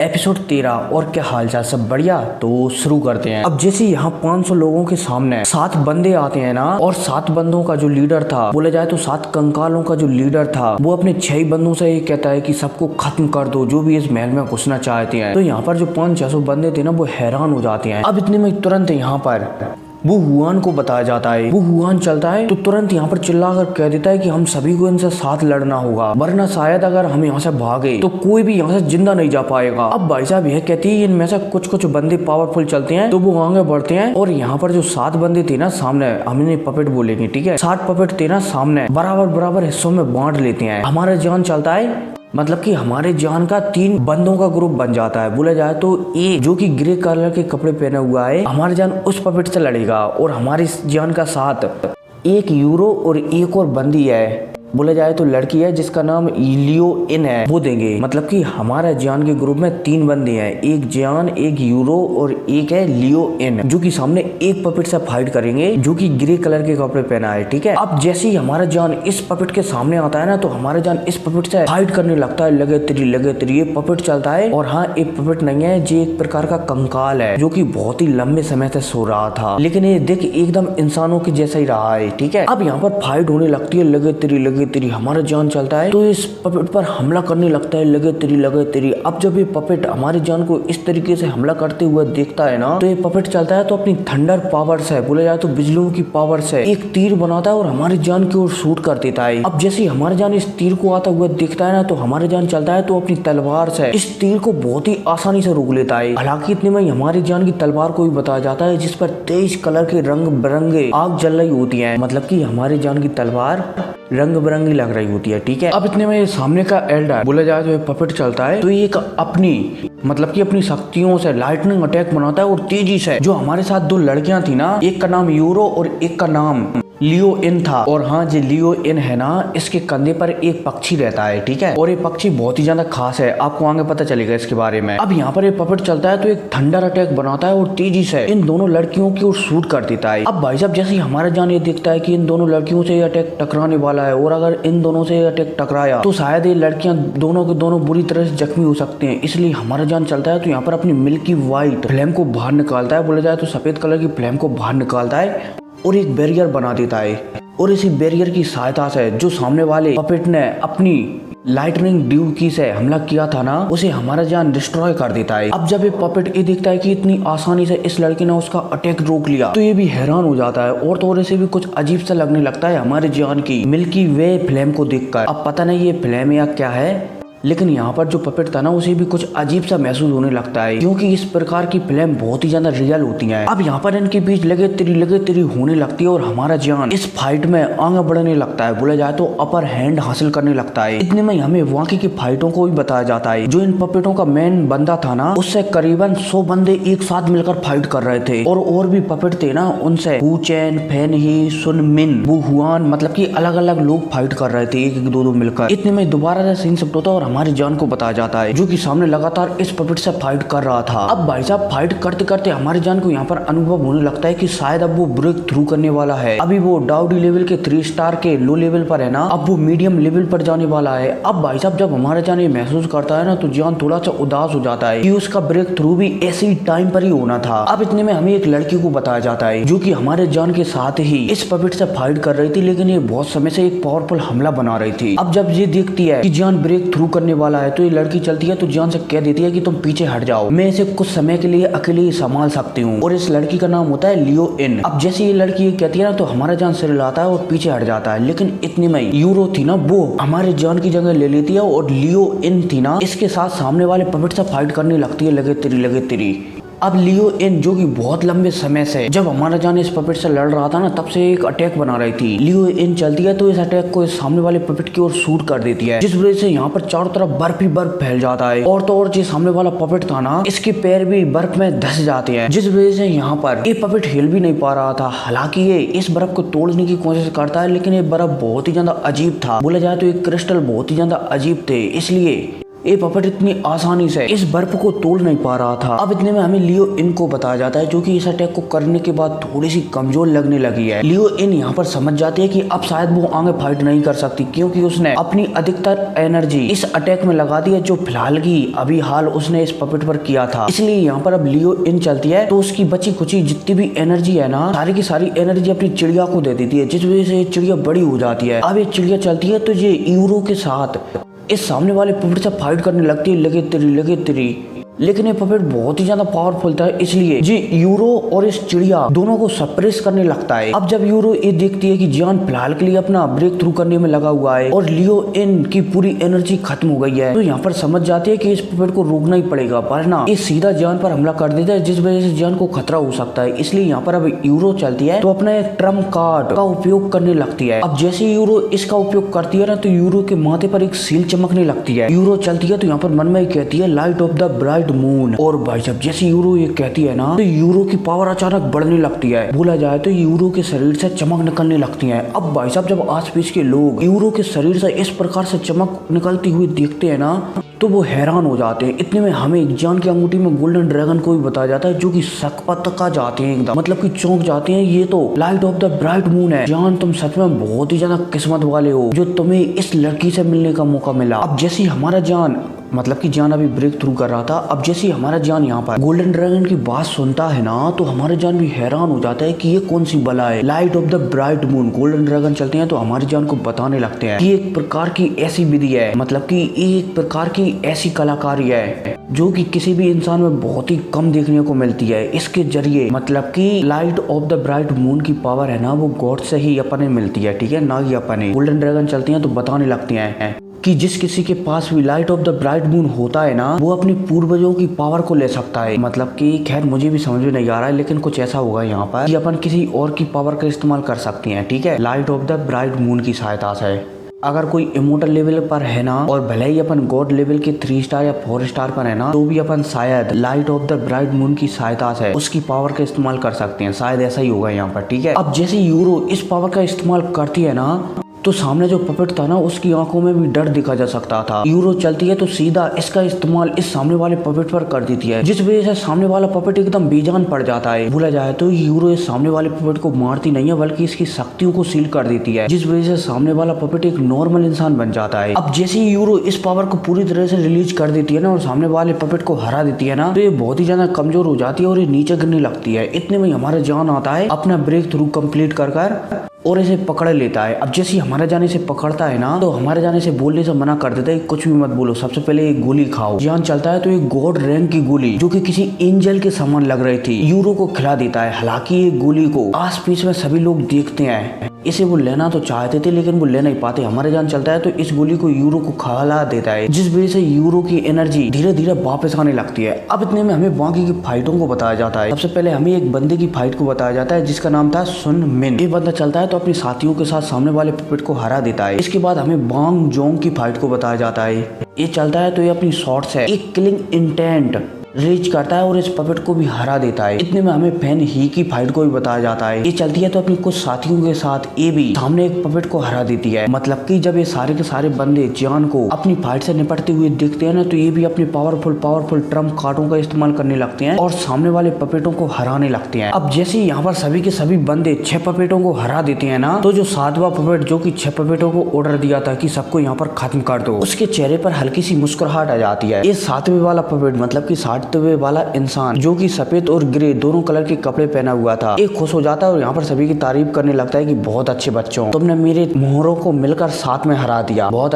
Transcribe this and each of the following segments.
Episode 13। और क्या हालचाल, सब बढ़िया। तो शुरू करते हैं। अब जैसे यहाँ 500 लोगों के सामने 7 बंदे आते हैं ना, और 7 बंदों का जो लीडर था, बोला जाए तो 7 कंकालों का जो लीडर था, वो अपने 6 बंदों से ये कहता है कि सबको खत्म कर दो जो भी इस महल में घुसना चाहते हैं। तो यहाँ पर जो 500-600 बंदे थे ना, वो हैरान हो जाते हैं। अब इतने में तुरंत यहाँ पर वो हुआन को बताया जाता है। वो हुआन चलता है तो तुरंत यहाँ पर चिल्लाकर कह देता है कि हम सभी को इनसे साथ लड़ना होगा, वरना शायद अगर हम यहाँ से भागे तो कोई भी यहाँ से जिंदा नहीं जा पाएगा। अब भाई साहब यह कहती है इनमें से कुछ कुछ बंदे पावरफुल चलते हैं, तो वो आगे बढ़ते हैं। और यहाँ पर जो 7 बंदे थे ना सामने, हमने पपेट बोलेंगे, ठीक है, 7 पपेट थे ना सामने, बराबर बराबर हिस्सों में बांट लेते हैं। हमारा जान चलता है, मतलब कि हमारे जान का 3 बंदों का ग्रुप बन जाता है। बोला जाए तो एक जो कि ग्रे कलर के कपड़े पहने हुआ है, हमारा जान उस पपेट से लड़ेगा, और हमारी जान का साथ एक यूरो और एक और बंदी है, बोला जाए तो लड़की है जिसका नाम लियो इन है, वो देंगे। मतलब कि हमारे जान के ग्रुप में 3 बंदे हैं, एक जान, एक यूरो और एक है लियो इन, जो कि सामने एक पपेट से फाइट करेंगे जो कि ग्रे कलर के कपड़े पहना है, ठीक है। अब जैसे ही हमारा जान इस पपेट के सामने आता है ना, तो हमारा जान इस पपेट से फाइट करने लगता है। लगे तेरी ये पपेट चलता है। और हाँ, एक पपेट नहीं है, ये एक प्रकार का कंकाल है जो कि बहुत ही लंबे समय से सो रहा था, लेकिन ये देख एकदम इंसानों के जैसा ही रहा है, ठीक है। अब यहाँ पर फाइट होने लगती है। लगे तेरी हमारा जान चलता है तो इस पपेट पर हमला करने लगता है। लगे तेरी। अब जब ये पपेट हमारी जान को इस तरीके से हमला करते हुए देखता है ना, तो ये पपेट चलता है तो अपनी थंडर पावर से, बोले जाए तो बिजलियों की पावर से, एक तीर बनाता है और हमारी जान की ओर शूट कर देता है। अब जैसे हमारी जान इस तीर को आता हुआ देखता है ना, तो हमारी जान चलता है तो अपनी तलवार से इस तीर को बहुत ही आसानी से रोक लेता है। हालांकि इतने में हमारी जान की तलवार को भी बताया जाता है, जिस पर 23 कलर के रंग बिरंगे आग जल रही होती है। मतलब की हमारी जान की तलवार रंग बिरंगी लग रही होती है, ठीक है। अब इतने में सामने का एल्डर, बोला जाए तो पपेट चलता है, तो ये एक अपनी शक्तियों से लाइटनिंग अटैक बनाता है, और तेजी से जो हमारे साथ 2 लड़कियां थी ना, एक का नाम यूरो और एक का नाम लियो इन था। और हाँ, जो लियो इन है ना, इसके कंधे पर एक पक्षी रहता है, ठीक है, और ये पक्षी बहुत ही ज्यादा खास है, आपको आगे पता चलेगा इसके बारे में। अब यहाँ पर ये पपेट चलता है तो एक थंडर अटैक बनाता है और तेजी से इन दोनों लड़कियों की ओर शूट कर देता है। अब भाई साहब जैसे हमारा जान ये देखता है कि इन दोनों लड़कियों से ये अटैक टकराने वाला है, और अगर इन दोनों से अटैक टकराया तो शायद ये लड़कियां दोनों के दोनों बुरी तरह से जख्मी हो सकते हैं, इसलिए हमारा जान चलता है तो यहाँ पर अपनी मिल्की व्हाइट फ्लेम को बाहर निकालता है, बोला जाए तो सफेद कलर की फ्लेम को बाहर निकालता है और एक बैरियर बना देता है। और इसी बैरियर की सहायता से जो सामने वाले पपेट ने अपनी लाइटनिंग ड्यूकी से हमला किया था ना, उसे हमारा जान डिस्ट्रॉय कर देता है। अब जब ये पपेट ये देखता है कि इतनी आसानी से इस लड़के ने उसका अटैक रोक लिया, तो ये भी हैरान हो जाता है, और तो इसे भी कुछ अजीब सा लगने लगता है हमारे जान की मिल्की वे फ्लेम को देखकर। अब पता नहीं ये फ्लेम या क्या है, लेकिन यहाँ पर जो पपेट था ना, उसे भी कुछ अजीब सा महसूस होने लगता है, क्योंकि इस प्रकार की फ्लेम बहुत ही ज्यादा रियल होती हैं। अब यहाँ पर इनके बीच लगे तेरी होने लगती है, और हमारा जान इस फाइट में आगे बढ़ने लगता है, बोला जाए तो अपर हैंड हासिल करने लगता है। इतने में हमें वाकई की फाइटों को भी बताया जाता है। जो इन पपेटों का मेन बंदा था ना, उससे करीबन 100 बंदे एक साथ मिलकर फाइट कर रहे थे, और भी पपेट थे ना, उनसे हु चैन, फैन ही, सुन मिन, वो हुआन, मतलब की अलग अलग लोग फाइट कर रहे थे, एक दो मिलकर। इतने में दोबारा से सीन शिफ्ट होता है और हमारी जान को बताया जाता है, जो कि सामने लगातार इस पपेट से फाइट कर रहा था। अब भाई साहब फाइट करते करते हमारी जान को यहाँ पर अनुभव होने लगता है कि शायद अब वो ब्रेक थ्रू करने वाला है। अभी वो डाउडी लेवल के 3 स्टार के लो लेवल पर है ना, अब वो मीडियम लेवल पर जाने वाला है। अब भाई साहब जब हमारा जान ये महसूस करता है ना, तो जान थोड़ा सा उदास हो जाता है कि उसका ब्रेक थ्रू भी ऐसे ही टाइम पर ही होना था। अब इतने में हमें एक लड़की को बताया जाता है, जो कि हमारे जान के साथ ही इस पपेट से फाइट कर रही थी, लेकिन ये बहुत समय से एक पावरफुल हमला बना रही थी। अब जब ये देखती है कि जान ब्रेक थ्रू करने वाला है, तो ये लड़की चलती है तो जान से कह देती है कि तुम पीछे हट जाओ, मैं इसे कुछ समय के लिए अकेले ही संभाल सकती हूँ। और इस लड़की का नाम होता है लियो इन। अब जैसे ये लड़की ये कहती है ना, तो हमारा जान सिर हिलाता है और पीछे हट जाता है, लेकिन इतने में यूरो थी ना, वो हमारे जान की जगह ले लेती है, और लियो इन थी ना, इसके साथ सामने वाले पपेट से फाइट करने लगती है। लगे तेरी। अब लियो इन, जो कि बहुत लंबे समय से जब हमारा जान इस पपेट से लड़ रहा था ना, तब से एक अटैक बना रही थी। लियो इन चलती है तो इस अटैक को इस सामने वाले पपेट की ओर शूट कर देती है, जिस वजह से यहाँ पर चारों तरफ बर्फ ही बर्फ फैल जाता है। और तो और जो सामने वाला पपेट था ना, इसके पैर भी बर्फ में धस जाते हैं, जिस वजह से यहाँ पर ये पपेट हिल भी नहीं पा रहा था। हालांकि ये इस बर्फ को तोड़ने की कोशिश करता है, लेकिन ये बर्फ बहुत ही ज्यादा अजीब था, बोला जाए तो ये क्रिस्टल बहुत ही ज्यादा अजीब थे, इसलिए ये पपेट इतनी आसानी से इस बर्फ को तोड़ नहीं पा रहा था। अब इतने में हमें लियो इन को बताया जाता है, जो कि इस अटैक को करने के बाद थोड़ी सी कमजोर लगने लगी है। लियो इन यहाँ पर समझ जाती है कि अब शायद वो आगे फाइट नहीं कर सकती, क्योंकि उसने अपनी अधिकतर एनर्जी इस अटैक में लगा दी है, जो फिलहाल की अभी हाल उसने इस पपेट पर किया था। इसलिए यहाँ पर अब लियो इन चलती है तो उसकी बची खुची जितनी भी एनर्जी है ना, सारी की सारी एनर्जी अपनी चिड़िया को दे देती है, जिस वजह से चिड़िया बड़ी हो जाती है। अब ये चिड़िया चलती है तो ये यूरो के साथ इस सामने वाले पपेट से फाइट करने लगती है, लगे तेरी। लेकिन ये पपेट बहुत ही ज्यादा पावरफुल था, इसलिए जी यूरो और इस चिड़िया दोनों को सप्रेस करने लगता है। अब जब यूरो ये देखती है कि जियान फिलहाल के लिए अपना ब्रेक थ्रू करने में लगा हुआ है और लियो इन की पूरी एनर्जी खत्म हो गई है, तो यहाँ पर समझ जाती है कि इस पपेट को रोकना ही पड़ेगा, वरना ये सीधा जियान पर हमला कर देता है, जिस वजह से जियान को खतरा हो सकता है। इसलिए यहाँ पर अब यूरो चलती है तो अपना एक ट्रम्प कार्ड का उपयोग करने लगती है। अब जैसे यूरो इसका उपयोग करती है ना, तो यूरो के माथे पर एक सील चमकने लगती है। यूरो चलती है तो यहाँ पर मन में कहती है light of the bright moon. और भाई साहब जैसे यूरो ये कहती है ना, तो यूरो की पावर अचानक बढ़ने लगती है। बोला जाए तो यूरो के शरीर से चमक निकलने लगती है। अब भाई साहब जब आसपास के लोग यूरो के शरीर से इस प्रकार से चमक निकलती हुई देखते हैं ना, तो वो हैरान हो जाते हैं। इतने में हमें जियान की अंगूठी में गोल्डन ड्रैगन को भी बताया जाता है, जो कि सकपतका जाते हैं एकदम, मतलब कि चौंक जाते हैं। ये तो light of the bright moon है। जियान तुम सच में बहुत ही ज्यादा किस्मत वाले हो जो तुम्हें इस लड़की से मिलने का मौका मिला। अब जैसे हमारा जियान मतलब कि जान अभी ब्रेक थ्रू कर रहा था, अब जैसे हमारा जान यहाँ पर गोल्डन ड्रैगन की बात सुनता है ना, तो हमारे जान भी हैरान हो जाता है कि ये कौन सी बला है। Light of the bright moon golden dragon चलते हैं तो हमारे जान को बताने लगते हैं कि एक प्रकार की ऐसी विधि है, मतलब कि एक प्रकार की ऐसी कलाकारी है जो कि किसी भी इंसान में बहुत ही कम देखने को मिलती है। इसके जरिए मतलब कि light of the bright moon की पावर है ना, वो गॉड से ही अपने मिलती है, ठीक है ना, कि अपने गोल्डन ड्रैगन चलते हैं तो बताने लगते हैं कि जिस किसी के पास भी light of the bright moon होता है ना, वो अपनी पूर्वजों की पावर को ले सकता है। मतलब कि खैर मुझे भी समझ में नहीं आ रहा है, लेकिन कुछ ऐसा होगा यहाँ पर कि अपन किसी और की पावर का इस्तेमाल कर सकते हैं, ठीक है, light of the bright moon की सहायता से। अगर कोई इमोर्टल लेवल पर है ना, और भले ही अपन गॉड लेवल के 3 स्टार या 4 स्टार पर है ना, तो भी अपन शायद light of the bright moon की सहायता से उसकी पावर का इस्तेमाल कर सकते हैं। शायद ऐसा ही होगा यहाँ पर, ठीक है। अब जैसे यूरो इस पावर का इस्तेमाल करती है ना, तो सामने जो पपेट था ना, उसकी आंखों में भी डर दिखा जा सकता था। यूरो चलती है तो सीधा इसका इस्तेमाल इस सामने वाले पपेट पर कर देती है, जिस वजह से सामने वाला पपेट एकदम बेजान पड़ जाता है। बोला जाए तो यूरो इस सामने वाले पपेट को मारती नहीं है, बल्कि इसकी शक्तियों को सील कर देती है, जिस वजह से सामने वाला पपेट एक नॉर्मल इंसान बन जाता है। अब जैसे ही यूरो इस पावर को पूरी तरह से रिलीज कर देती है ना, और सामने वाले पपेट को हरा देती है ना, तो ये बहुत ही ज्यादा कमजोर हो जाती है और ये नीचे गिरने लगती है। इतने में हमारा जान आता है अपना ब्रेक थ्रू कंप्लीट कर और इसे पकड़ लेता है। अब जैसे हमारे जाने से पकड़ता है ना, तो हमारे जाने से बोलने से मना कर देता है, कुछ भी मत बोलो, सबसे पहले एक गोली खाओ। जान चलता है तो एक गॉड रैंक की गोली, जो कि किसी एंजल के समान लग रही थी, यूरो को खिला देता है। हालांकि ये गोली को आस पास में सभी लोग देखते हैं, इसे वो लेना तो चाहते थे लेकिन वो ले नहीं पाते। हमारे जान चलता है तो इस गोली को यूरो को खिला देता है, जिस वजह से यूरो की एनर्जी धीरे धीरे वापस आने लगती है। अब इतने में हमें बाकी की फाइटों को बताया जाता है। सबसे पहले हमें एक बंदे की फाइट को बताया जाता है, जिसका नाम था सुन मिन। ये बंदा चलता है तो अपने साथियों के साथ सामने वाले पपेट को हरा देता है। इसके बाद हमें बांग जोंग की फाइट को बताया जाता है। ये चलता है तो ये अपनी शॉट से एक किलिंग इंटेंट रीच करता है और इस पपेट को भी हरा देता है। इतने में हमें फैन ही की फाइट को भी बताया जाता है। ये चलती है तो अपनी कुछ साथियों के साथ ये भी सामने एक पपेट को हरा देती है। मतलब कि जब ये सारे के सारे बंदे जियान को अपनी फाइट से निपटते हुए देखते हैं ना, तो ये भी अपने पावरफुल ट्रम्प कार्डों का इस्तेमाल करने लगते हैं और सामने वाले पपेटों को हराने लगते हैं। अब जैसे यहाँ पर सभी के सभी बंदे 6 पपेटों को हरा देते हैं ना, तो जो 7वां पपेट, जो कि 6 पपेटों को ऑर्डर दिया था कि सबको यहाँ पर खत्म कर दो, उसके चेहरे पर हल्की सी मुस्कुराहट आ जाती है। ये 7वें वाला पपेट, मतलब कि 7वें वाला इंसान, जो कि सफेद और ग्रे दोनों कलर के कपड़े पहना हुआ था, एक खुश हो जाता है और यहाँ पर सभी की तारीफ करने लगता है कि बहुत अच्छे बच्चों, तुमने मेरे मोहरों को मिलकर साथ में हरा दिया, बहुत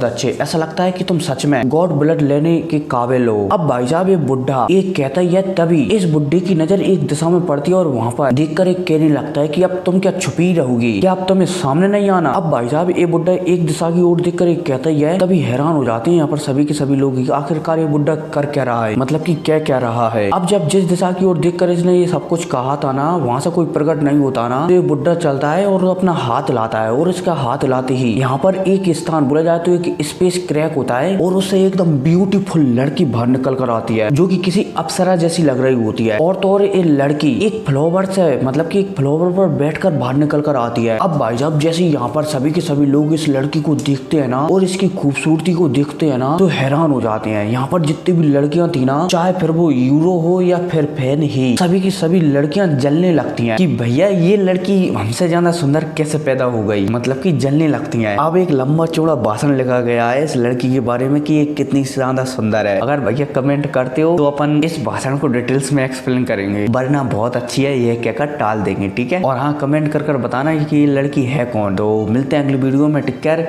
अच्छे। ऐसा लगता है कि तुम सच में गॉड ब्लड लेने के काबिल हो। अब भाई साहब ये बुढ़ा एक कहता ही है, तभी इस बुढ़े की नजर एक दिशा में पड़ती है और वहाँ पर देखकर एक कहने लगता है कि अब तुम क्या छुपी रहोगी, क्या अब तुम्हें सामने नहीं आना। अब भाई साहब ये बुढ़ा एक दिशा की ओर देखकर एक कहता ही है, तभी हैरान हो जाते हैं यहाँ पर सभी के सभी लोग, आखिरकार ये बुढ़ा कर क्या रहा है। मतलब कि क्या क्या रहा है। अब जब जिस दिशा की ओर देखकर इसने ये सब कुछ कहा था ना, वहाँ से कोई प्रकट नहीं होता ना, तो ये बुड्ढा चलता है और अपना हाथ लाता है, और इसका हाथ लाते ही यहाँ पर एक स्थान बोला जाए तो एक स्पेस क्रैक होता है, और उससे एकदम ब्यूटीफुल लड़की बाहर निकल कर आती है, जो कि किसी अप्सरा जैसी लग रही होती है। और तो और ये लड़की एक फ्लावर से, मतलब कि एक फ्लावर पर बैठकर बाहर निकल कर आती है। अब भाई साहब जैसे यहाँ पर सभी के सभी लोग इस लड़की को देखते हैं ना, और इसकी खूबसूरती को देखते हैं ना, तो हैरान हो जाते हैं। यहाँ पर जितनी भी लड़कियां थी ना, चाहे फिर वो यूरो हो या फिर फैन ही, सभी की सभी लड़कियां जलने लगती हैं कि भैया ये लड़की हमसे ज्यादा सुंदर कैसे पैदा हो गई, मतलब कि जलने लगती हैं। अब एक लंबा चौड़ा भाषण लिखा गया है इस लड़की के बारे में कि ये कितनी ज्यादा सुंदर है। अगर भैया कमेंट करते हो तो अपन इस भाषण को डिटेल्स में एक्सप्लेन करेंगे, वरना बहुत अच्छी है ये कहकर टाल देंगे, ठीक है। और हाँ, कमेंट कर बताना कि ये लड़की है कौन। तो मिलते हैं अगली वीडियो में, टेक केयर।